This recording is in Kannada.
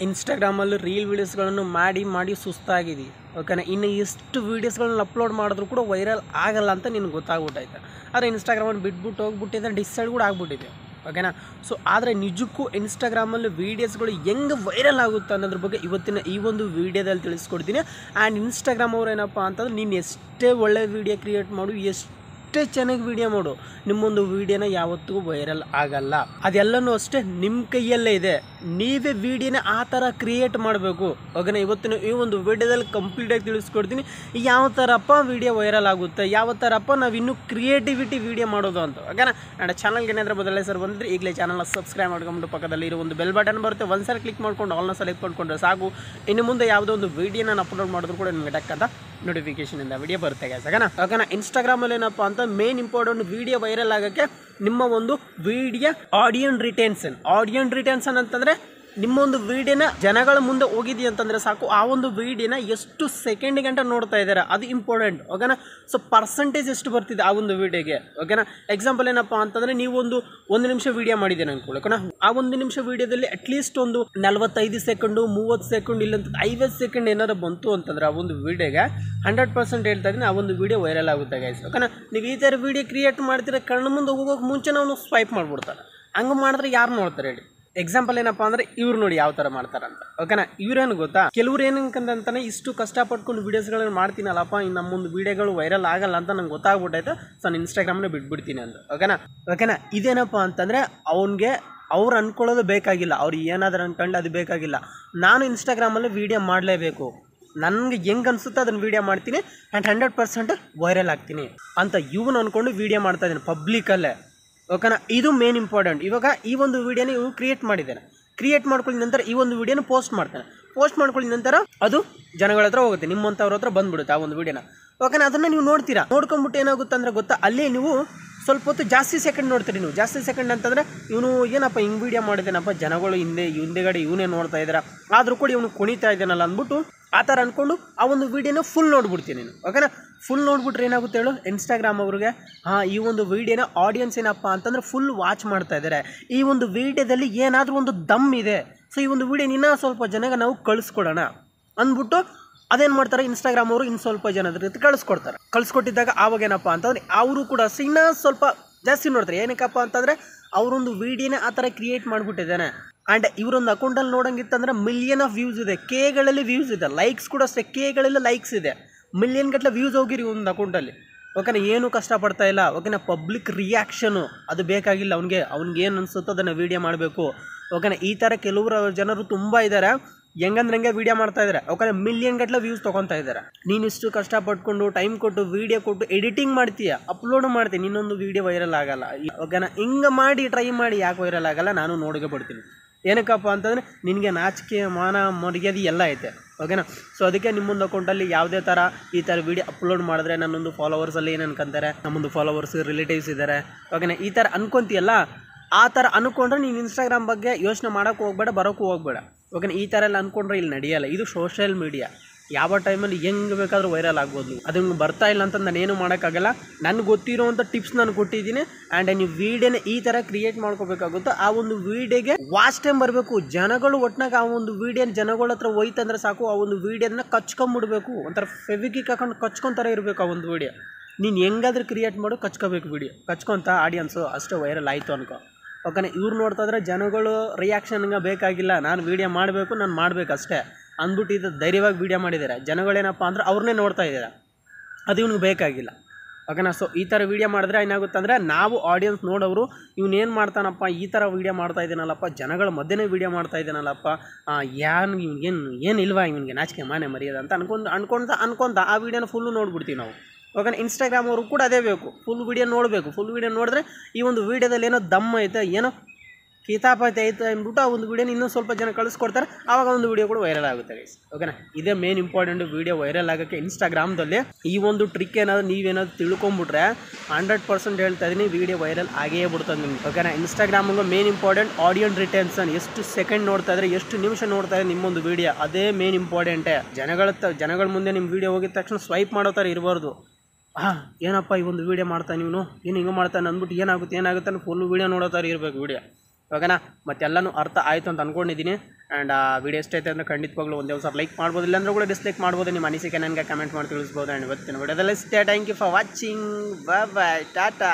ಇನ್ಸ್ಟಾಗ್ರಾಮಲ್ಲಿ ರೀಲ್ ವೀಡಿಯೋಸ್ಗಳನ್ನು ಮಾಡಿ ಸುಸ್ತಾಗಿದ್ದೀವಿ. ಓಕೆನಾ, ಇನ್ನು ಎಷ್ಟು ವೀಡಿಯೋಸ್ಗಳನ್ನ ಅಪ್ಲೋಡ್ ಮಾಡಿದ್ರು ಕೂಡ ವೈರಲ್ ಆಗಲ್ಲ ಅಂತ ನಿನ್ಗೆ ಗೊತ್ತಾಗ್ಬಿಟ್ಟೈತೆ. ಆದರೆ ಇನ್ಸ್ಟಾಗ್ರಾಮನ್ನು ಬಿಟ್ಬಿಟ್ಟು ಹೋಗ್ಬಿಟ್ಟಿದೆ, ಡಿಸೈಡ್ ಕೂಡ ಆಗ್ಬಿಟ್ಟಿದೆ. ಓಕೆನಾ, ಸೊ ಆದರೆ ನಿಜಕ್ಕೂ ಇನ್ಸ್ಟಾಗ್ರಾಮಲ್ಲಿ ವೀಡಿಯೋಸ್ಗಳು ಹೆಂಗೆ ವೈರಲ್ ಆಗುತ್ತೆ ಅನ್ನೋದ್ರ ಬಗ್ಗೆ ಇವತ್ತಿನ ಈ ಒಂದು ವೀಡಿಯೋದಲ್ಲಿ ತಿಳಿಸ್ಕೊಡ್ತೀನಿ. ಆ್ಯಂಡ್ ಇನ್ಸ್ಟಾಗ್ರಾಮ್ ಅವ್ರು ಏನಪ್ಪ ಅಂತಂದ್ರೆ ನೀನು ಎಷ್ಟೇ ಒಳ್ಳೆ ವೀಡಿಯೋ ಕ್ರಿಯೇಟ್ ಮಾಡು, ಎಷ್ಟೇ ಚೆನ್ನಾಗಿ ವೀಡಿಯೋ ಮಾಡು, ನಿಮ್ಮೊಂದು ವೀಡಿಯೋನ ಯಾವತ್ತೂ ವೈರಲ್ ಆಗಲ್ಲ. ಅದೆಲ್ಲನೂ ಅಷ್ಟೇ ನಿಮ್ಮ ಕೈಯಲ್ಲೇ ಇದೆ. ನೀವೇ ವೀಡಿಯೋನ ಆ ಥರ ಕ್ರಿಯೇಟ್ ಮಾಡಬೇಕು. ಓಕೆನಾ, ಇವತ್ತಿನ ಈ ಒಂದು ವೀಡಿಯೋದಲ್ಲಿ ಕಂಪ್ಲೀಟಾಗಿ ತಿಳಿಸ್ಕೊಡ್ತೀನಿ ಯಾವ ಥರಪ್ಪ ವೀಡಿಯೋ ವೈರಲ್ ಆಗುತ್ತೆ, ಯಾವ ಥರಪ್ಪ ನಾವು ಇನ್ನೂ ಕ್ರಿಯೇಟಿವಿಟಿ ವೀಡಿಯೋ ಮಾಡೋದು ಅಂತ. ಓಕೆನಾ, ನನ್ನ ಚಾನಲ್ಗೆ ಏನಾದರೂ ಮೊದಲೇ ಸರ್ ಬಂದರೆ ಈಗಲೇ ಚಾನಲ್ನ ಸಬ್ಸ್ಕ್ರೈಬ್ ಮಾಡ್ಕೊಂಡು ಪಕ್ಕದಲ್ಲಿ ಇರೋ ಒಂದು ಬೆಲ್ ಬಟನ್ ಬರುತ್ತೆ, ಒಂದ್ಸಲ ಕ್ಲಿಕ್ ಮಾಡ್ಕೊಂಡು ಆಲ್ನ ಸೆಲೆಕ್ಟ್ ಮಾಡ್ಕೊಂಡ್ರೆ ಸಾಕು. ಇನ್ನು ಮುಂದೆ ಯಾವುದೋ ಒಂದು ವೀಡಿಯೋ ನಾನು ಅಪ್ಲೋಡ್ ಮಾಡಿದ್ರು ಕೂಡ ನಿಮಗೆ ಟಕ್ಕಂತ ನೋಟಿಫಿಕೇಶನಿಂದ ವೀಡಿಯೋ ಬರುತ್ತೆ ಗೈಸ್. ಓಕೆನಾ, ಇನ್ಸ್ಟಾಗ್ರಾಮಲ್ಲಿ ಏನಪ್ಪ ಅಂತ ಮೇನ್ ಇಂಪಾರ್ಟೆಂಟ್ ವೀಡಿಯೋ ವೈರಲ್ ಆಗೋಕ್ಕೆ ನಿಮ್ಮ ಒಂದು ವೀಡಿಯೋ ಆಡಿಯನ್ ರಿಟೆನ್ಷನ್ ಅಂತಂದರೆ ನಿಮ್ಮೊಂದು ವೀಡಿಯೋನ ಜನಗಳ ಮುಂದೆ ಹೋಗಿದ್ದೀವಿ ಅಂತಂದರೆ ಸಾಕು, ಆ ಒಂದು ವೀಡಿಯೋನ ಎಷ್ಟು ಸೆಕೆಂಡ್ ಗಂಟೆ ನೋಡ್ತಾ ಇದ್ದಾರೆ ಅದು ಇಂಪಾರ್ಟೆಂಟ್. ಓಕೆನಾ, ಸೊ ಪರ್ಸೆಂಟೇಜ್ ಎಷ್ಟು ಬರ್ತಿದೆ ಆ ಒಂದು ವೀಡಿಯೋಗೆ. ಓಕೆನಾ, ಎಕ್ಸಾಂಪಲ್ ಏನಪ್ಪ ಅಂತಂದರೆ ನೀವು ಒಂದು ನಿಮಿಷ ವೀಡಿಯೋ ಮಾಡಿದ್ದೀರಿ ಅನ್ಕೊಳ್ಳಿ. ಓಕೆನಾ, ಆ 1 ನಿಮಿಷ ವೀಡಿಯೋದಲ್ಲಿ ಅಟ್ಲೀಸ್ಟ್ ಒಂದು 45 ಸೆಕೆಂಡು 30 ಸೆಕೆಂಡ್ ಇಲ್ಲಂತ 50 ಸೆಕೆಂಡ್ ಏನಾರು ಬಂತು ಅಂತಂದರೆ ಆ ಒಂದು ವೀಡಿಯೋಗೆ 100% ಹೇಳ್ತಾ ಇದ್ದೀನಿ ಆ ಒಂದು ವೀಡಿಯೋ ವೈರಲ್ ಆಗುತ್ತೆ ಗೈಸ್. ಓಕೆನಾ, ನೀವು ಈ ಥರ ವೀಡಿಯೋ ಕ್ರಿಯೇಟ್ ಮಾಡ್ತೀರ, ಕಣ್ಣು ಮುಂದೆ ಹೋಗೋಕೆ ಮುಂಚೆ ನಾವು ಸ್ವೈಪ್ ಮಾಡಿಬಿಡ್ತಾರೆ. ಹಂಗೆ ಮಾಡಿದ್ರೆ ಯಾರು ನೋಡ್ತಾರೆ ಹೇಳಿ? ಎಕ್ಸಾಂಪಲ್ ಏನಪ್ಪ ಅಂದ್ರೆ ಇವ್ರು ನೋಡಿ ಯಾವ ಥರ ಮಾಡ್ತಾರಂತ. ಓಕೆನಾ, ಇವ್ರೇನು ಗೊತ್ತಾ, ಕೆಲವ್ರು ಏನಂತಂತಾನೆ ಇಷ್ಟು ಕಷ್ಟಪಟ್ಕೊಂಡು ವೀಡಿಯೋಸ್ಗಳನ್ನ ಮಾಡ್ತೀನಲ್ಲಪ್ಪ, ಇನ್ನು ನಮ್ಮೊಂದು ವೀಡಿಯೋಗಳು ವೈರಲ್ ಆಗಲ್ಲ ಅಂತ ನಂಗೆ ಗೊತ್ತಾಗ್ಬಿಟ್ಟೈತೆ, ಸೊ ನಾನು ಇನ್ಸ್ಟಾಗ್ರಾಮ್ನ ಬಿಟ್ಬಿಡ್ತೀನಿ ಅಂತ. ಓಕೆನಾ, ಇದೇನಪ್ಪ ಅಂತಂದರೆ ಅವ್ರು ಅನ್ಕೊಳ್ಳೋದು ಬೇಕಾಗಿಲ್ಲ, ಅವ್ರು ಏನಾದರೂ ಅನ್ಕೊಂಡು ಅದು ಬೇಕಾಗಿಲ್ಲ. ನಾನು ಇನ್ಸ್ಟಾಗ್ರಾಮಲ್ಲಿ ವೀಡಿಯೋ ಮಾಡಲೇಬೇಕು, ನನಗೆ ಹೆಂಗೆ ಅನಿಸುತ್ತೆ ಅದನ್ನು ವೀಡಿಯೋ ಮಾಡ್ತೀನಿ ಆ್ಯಂಡ್ 100% ವೈರಲ್ ಆಗ್ತೀನಿ ಅಂತ ಇವನು ಅಂದ್ಕೊಂಡು ವೀಡಿಯೋ ಮಾಡ್ತಾ ಇದ್ದೀನಿ ಪಬ್ಲಿಕಲ್ಲೇ. ಓಕೆನಾ, ಇದು ಮೇನ್ ಇಂಪಾರ್ಟೆಂಟ್. ಇವಾಗ ಈ ಒಂದು ವೀಡಿಯೋನ ಇವು ಕ್ರಿಯೇಟ್ ಮಾಡಿದ್ದಾನೆ, ಕ್ರಿಯೇಟ್ ಮಾಡ್ಕೊಳ್ಳಿ ನಂತರ ಈ ಒಂದು ವೀಡಿಯೋನ ಪೋಸ್ಟ್ ಮಾಡ್ಕೊಳ್ಳಿ ನಂತರ ಅದು ಜನಗಳ ಹತ್ರ ಹೋಗುತ್ತೆ, ನಿಮ್ಮಂಥವ್ರ ಹತ್ರ ಬಂದ್ಬಿಡುತ್ತೆ ಆ ಒಂದು ವೀಡಿಯೋನ. ಓಕೆನಾ, ಅದನ್ನು ನೀವು ನೋಡ್ತೀರಾ, ನೋಡ್ಕೊಂಬಿಟ್ಟು ಏನಾಗುತ್ತೆ ಅಂದರೆ ಗೊತ್ತಾ, ಅಲ್ಲಿ ನೀವು ಸ್ವಲ್ಪ ಹೊತ್ತು ಜಾಸ್ತಿ ಸೆಕೆಂಡ್ ನೋಡ್ತೀರಿ. ನೀವು ಜಾಸ್ತಿ ಸೆಕೆಂಡ್ ಅಂತಂದರೆ ಇವನು ಏನಪ್ಪ ಹಿಂಗೆ ವೀಡಿಯೋ ಮಾಡಿದ್ದೇನಪ್ಪ, ಜನಗಳು ಹಿಂದೆಗಡೆ ಇವನೇ ನೋಡ್ತಾ ಇದ್ದಾರೆ, ಆದರೂ ಕೂಡ ಇವನು ಕುಣಿತಾ ಇದ್ದಾನಲ್ಲ ಅಂದ್ಬಿಟ್ಟು ಆ ಥರ ಅಂದ್ಕೊಂಡು ಆ ಒಂದು ವೀಡಿಯೋನ ಫುಲ್ ನೋಡ್ಬಿಡ್ತೀನಿ ನೀನು. ಓಕೆನಾ, ಫುಲ್ ನೋಡ್ಬಿಟ್ರೆ ಏನಾಗುತ್ತೆ ಹೇಳು, ಇನ್ಸ್ಟಾಗ್ರಾಮ್ ಅವ್ರಿಗೆ ಈ ಒಂದು ವೀಡಿಯೋನ ಆಡಿಯನ್ಸ್ ಏನಪ್ಪ ಅಂತಂದರೆ ಫುಲ್ ವಾಚ್ ಮಾಡ್ತಾ ಇದ್ದಾರೆ, ಈ ಒಂದು ವೀಡಿಯೋದಲ್ಲಿ ಏನಾದರೂ ಒಂದು ದಮ್ ಇದೆ, ಸೊ ಈ ಒಂದು ವೀಡಿಯೋನ ಇನ್ನೂ ಸ್ವಲ್ಪ ಜನಗೆ ನಾವು ಕಳಿಸ್ಕೊಡೋಣ ಅಂದ್ಬಿಟ್ಟು ಅದೇನು ಮಾಡ್ತಾರೆ, ಇನ್ಸ್ಟಾಗ್ರಾಮ್ ಅವರು ಇನ್ನು ಸ್ವಲ್ಪ ಜನದ ಜೊತೆ ಕಳಿಸ್ಕೊಟ್ಟಿದ್ದಾಗ ಆವಾಗ ಏನಪ್ಪ ಅಂತಂದರೆ ಅವರು ಕೂಡ ಇನ್ನೂ ಸ್ವಲ್ಪ ಜಾಸ್ತಿ ನೋಡ್ತಾರೆ. ಏನಕ್ಕಪ್ಪ ಅಂತಂದರೆ ಅವರೊಂದು ವೀಡಿಯೋನೇ ಆ ಥರ ಕ್ರಿಯೇಟ್ ಮಾಡಿಬಿಟ್ಟಿದ್ದಾನೆ. ಆ್ಯಂಡ್ ಇವರೊಂದು ಅಕೌಂಟಲ್ಲಿ ನೋಡೋಂಗಿತ್ತಂದರೆ ಮಿಲಿಯನ್ ಆಫ್ ವ್ಯೂಸ್ ಇದೆ, ಕೆಗಳಲ್ಲಿ ವ್ಯೂಸ್ ಇದೆ, ಲೈಕ್ಸ್ ಕೂಡ ಅಷ್ಟೇ, ಕೆಗಳಲ್ಲಿ ಲೈಕ್ಸ್ ಇದೆ, ಮಿಲಿಯನ್ ಗಟ್ಟಲೆ ವ್ಯೂಸ್ ಹೋಗಿರಿ ಒಂದು ಅಕೌಂಟಲ್ಲಿ. ಓಕೆನಾ, ಏನು ಕಷ್ಟಪಡ್ತಾ ಇಲ್ಲ. ಓಕೆನಾ, ಪಬ್ಲಿಕ್ ರಿಯಾಕ್ಷನು ಅದು ಬೇಕಾಗಿಲ್ಲ ಅವ್ನಿಗೆ ಏನು ಅನಿಸುತ್ತೋ ಅದನ್ನು ವೀಡಿಯೋ ಮಾಡಬೇಕು. ಓಕೆನಾ, ಈ ಥರ ಕೆಲವರು ಜನರು ತುಂಬ ಇದ್ದಾರೆ, ಹೆಂಗಂದ್ರೆ ವೀಡಿಯೋ ಮಾಡ್ತಾ ಇದ್ದಾರೆ. ಓಕೆನಾ, ಮಿಲಿಯನ್ ಗಟ್ಟಲೆ ವ್ಯೂಸ್ ತೊಗೊತಾ ಇದ್ದಾರೆ. ನೀನು ಇಷ್ಟು ಕಷ್ಟಪಟ್ಕೊಂಡು ಟೈಮ್ ಕೊಟ್ಟು ವೀಡಿಯೋ ಕೊಟ್ಟು ಎಡಿಟಿಂಗ್ ಮಾಡ್ತೀಯ, ಅಪ್ಲೋಡ್ ಮಾಡ್ತೀನಿ, ಇನ್ನೊಂದು ವೀಡಿಯೋ ವೈರಲ್ ಆಗಲ್ಲ. ಓಕೆನಾ, ಹಿಂಗೆ ಮಾಡಿ ಟ್ರೈ ಮಾಡಿ ಯಾಕೆ ವೈರಲ್ ಆಗಲ್ಲ ನಾನು ನೋಡಿಗೆ ಬಿಡ್ತೀನಿ. ಏನಕ್ಕಪ್ಪ ಅಂತಂದರೆ ನಿನಗೆ ನಾಚಿಕೆ ಮಾನ ಮರ್ಯಾದೆ ಎಲ್ಲ ಐತೆ. ಓಕೆನಾ, ಸೊ ಅದಕ್ಕೆ ನಿಮ್ಮೊಂದು ಅಕೌಂಟಲ್ಲಿ ಯಾವುದೇ ಥರ ಈ ಥರ ವೀಡಿಯೋ ಅಪ್ಲೋಡ್ ಮಾಡಿದ್ರೆ ನನ್ನೊಂದು ಫಾಲೋವರ್ಸಲ್ಲಿ ಏನು ಅನ್ಕೊಂತಾರೆ, ನಮ್ಮೊಂದು ಫಾಲೋವರ್ಸ್ ರಿಲೇಟಿವ್ಸ್ ಇದ್ದಾರೆ. ಓಕೆನಾ, ಈ ಥರ ಅನ್ಕೊಂತೀಯಲ್ಲ, ಆ ಥರ ಅಂದ್ಕೊಂಡ್ರೆ ನೀನು ಇನ್ಸ್ಟಾಗ್ರಾಮ್ ಬಗ್ಗೆ ಯೋಚನೆ ಮಾಡೋಕ್ಕೂ ಹೋಗ್ಬೇಡ, ಬರೋಕ್ಕೂ ಹೋಗ್ಬೇಡ. ಓಕೆನಾ, ಈ ಥರ ಎಲ್ಲ ಅಂದ್ಕೊಂಡ್ರೆ ಇಲ್ಲಿ ನಡೆಯಲ್ಲ. ಇದು ಸೋಷಿಯಲ್ ಮೀಡಿಯಾ, ಯಾವ ಟೈಮಲ್ಲಿ ಹೆಂಗೆ ಬೇಕಾದರೂ ವೈರಲ್ ಆಗ್ಬೋದು. ಅದನ್ನು ಬರ್ತಾ ಇಲ್ಲ ಅಂತ ನಾನೇನು ಮಾಡೋಕ್ಕಾಗಲ್ಲ. ನನಗೆ ಗೊತ್ತಿರೋವಂಥ ಟಿಪ್ಸ್ ನಾನು ಕೊಟ್ಟಿದ್ದೀನಿ. ಆ್ಯಂಡ್ ನೀವು ವೀಡಿಯೋನ ಈ ಥರ ಕ್ರಿಯೇಟ್ ಮಾಡ್ಕೋಬೇಕಾಗುತ್ತೋ ಆ ಒಂದು ವೀಡಿಯೋಗೆ ವಾಚ್ ಟೈಮ್ ಬರಬೇಕು. ಜನಗಳು ಒಟ್ಟಿನಾಗ ಆ ಒಂದು ವೀಡಿಯೋನ ಜನಗಳ ಹತ್ರ ಹೋಯ್ತಂದ್ರೆ ಸಾಕು, ಆ ಒಂದು ವೀಡಿಯೋನ ಕಚ್ಕೊಂಬಿಡ್ಬೇಕು, ಒಂಥರ ಫೆವಿಕಿಕ್ ಹಾಕೊಂಡು ಕಚ್ಕೊತಾರೆ ಇರಬೇಕು ಆ ಒಂದು ವೀಡಿಯೋ. ನೀನು ಹೆಂಗಾದ್ರೂ ಕ್ರಿಯೇಟ್ ಮಾಡು, ಕಚ್ಕೋಬೇಕು ವೀಡಿಯೋ, ಕಚ್ಕೊಂತ ಆಡಿಯನ್ಸು ಅಷ್ಟೇ ವೈರಲ್ ಆಯಿತು ಅನ್ಕೋ. ಓಕೆನಾ, ಇವ್ರು ನೋಡ್ತಾ ಇದ್ರೆ ಜನಗಳು ರಿಯಾಕ್ಷನ್ಗೆ ಬೇಕಾಗಿಲ್ಲ, ನಾನು ವೀಡಿಯೋ ಮಾಡಬೇಕು, ನಾನು ಮಾಡಬೇಕಷ್ಟೇ ಅಂದ್ಬಿಟ್ಟು ಇದು ಧೈರ್ಯವಾಗಿ ವೀಡಿಯೋ ಮಾಡಿದ್ದಾರೆ. ಜನಗಳೇನಪ್ಪ ಅಂದ್ರೆ ಅವ್ರನ್ನೇ ನೋಡ್ತಾ ಇದ್ದಾರೆ, ಅದು ಇವ್ನಿಗೆ ಬೇಕಾಗಿಲ್ಲ. ಓಕೆನಾ, ಸೊ ಈ ಥರ ವೀಡಿಯೋ ಮಾಡಿದ್ರೆ ಏನಾಗುತ್ತೆ ಅಂದರೆ ನಾವು ಆಡಿಯನ್ಸ್ ನೋಡೋರು ಇವನೇನು ಮಾಡ್ತಾನಪ್ಪ, ಈ ಥರ ವೀಡಿಯೋ ಮಾಡ್ತಾ ಇದ್ದಾನಲ್ಲಪ್ಪ, ಜನಗಳ ಮಧ್ಯೆನೇ ವೀಡಿಯೋ ಮಾಡ್ತಾ ಇದ್ದಾನಲ್ಲಪ್ಪ, ಏನಿಲ್ವಾ ಇವನಿಗೆ ನಾಚಿಕೆ ಮಾನೆ ಮರ್ಯಾದೆ ಅಂತ ಅನ್ಕೊಂತ ಆ ವೀಡಿಯೋನ ಫುಲ್ಲು ನೋಡ್ಬಿಡ್ತೀವಿ ನಾವು. ಓಕೆನಾ, ಇನ್ಸ್ಟಾಗ್ರಾಮ್ ಅವರು ಕೂಡ ಅದೇ ಬೇಕು, ಫುಲ್ ವೀಡಿಯೋ ನೋಡಬೇಕು. ಫುಲ್ ವೀಡಿಯೋ ನೋಡಿದ್ರೆ ಈ ಒಂದು ವೀಡಿಯೋದಲ್ಲಿ ಏನೋ ದಮ್ ಐತೆ, ಏನೋ ಕಿತಾಪತಿ ಐತೆ ಅಂದ್ಬಿಟ್ಟು ಆ ಒಂದು ವೀಡಿಯೋನ ಇನ್ನೂ ಸ್ವಲ್ಪ ಜನ ಕಳಿಸ್ಕೊಡ್ತಾರೆ, ಆವಾಗ ಒಂದು ವೀಡಿಯೋ ಕೂಡ ವೈರಲ್ ಆಗುತ್ತೆ ಗೈಸ್. ಓಕೆನಾ, ಇದೇ ಮೇನ್ ಇಂಪಾರ್ಟೆಂಟ್ ವೀಡಿಯೋ ವೈರಲ್ ಆಗೋಕ್ಕೆ ಇನ್ಸ್ಟಾಗ್ರಾಮ್ದಲ್ಲಿ. ಈ ಒಂದು ಟ್ರಿಕ್ ಏನಾದರೂ ನೀವೇನಾದರೂ ತಿಳ್ಕೊಂಬಿಟ್ರೆ 100% ಹೇಳ್ತಾ ಇದ್ದೀನಿ ವೀಡಿಯೋ ವೈರಲ್ ಆಗೇ ಬಿಡ್ತದೆ ನಿಮ್ಗೆ. ಓಕೆನಾ, ಇನ್ಸ್ಟಾಗ್ರಾಮ್ಗೆ ಮೇನ್ ಇಂಪಾರ್ಟೆಂಟ್ ಆಡಿಯನ್ ರಿಟೆನ್ಷನ್, ಎಷ್ಟು ಸೆಕೆಂಡ್ ನೋಡ್ತಾ ಇದ್ರೆ, ಎಷ್ಟು ನಿಮಿಷ ನೋಡ್ತಾ ಇದ್ರೆ ನಿಮ್ಮೊಂದು ವೀಡಿಯೋ, ಅದೇ ಮೇನ್ ಇಂಪಾರ್ಟೆಂಟೇ. ಜನಗಳ ಮುಂದೆ ನಿಮ್ಮ ವೀಡಿಯೋ ಹೋಗಿದ ತಕ್ಷಣ ಸ್ವೈಪ್ ಮಾಡೋ ಥರ ಇರಬಾರ್ದು. ಏನಪ್ಪ ಈ ಒಂದು ವೀಡಿಯೋ ಮಾಡ್ತಾನೆ ಇವನು, ಏನು ಹಿಂಗೆ ಮಾಡ್ತಾನೆ ಅಂದ್ಬಿಟ್ಟು ಏನಾಗುತ್ತೆ ಅಂತ ಫುಲ್ ವೀಡಿಯೋ ನೋಡೋ ಥರ ಇರಬೇಕು ವೀಡಿಯೋ. ಓಕೆನಾ. ಮತ್ತೆಲ್ಲನೂ ಅರ್ಥ ಆಯಿತು ಅಂತ ಅಂದ್ಕೊಂಡಿದ್ದೀನಿ. ಆ್ಯಂಡ್ ವಿಡಿಯೋ ಎಷ್ಟೈತೆ ಅಂದರೆ ಖಂಡಿತವಾಗ್ಲೂ ಒಂದೇ ಒಂದು ಲೈಕ್ ಮಾಡ್ಬೋದು, ಇಲ್ಲಾಂದ್ರೂ ಕೂಡ ಡಿಸ್ಲೈಕ್ ಮಾಡ್ಬೋದು. ನಿಮ್ಮ ಅನಿಸಿಕೆ ನನಗೆ ಕಮೆಂಟ್ ಮಾಡಿ ತಿಳಿಸ್ಬೋದು. ಆ್ಯಂಡ್ ಇವತ್ತಿನ ವಿಡಿಯೋದಲ್ಲಿ ಇಷ್ಟೇ. Thank you for watching. Bye bye, Tata.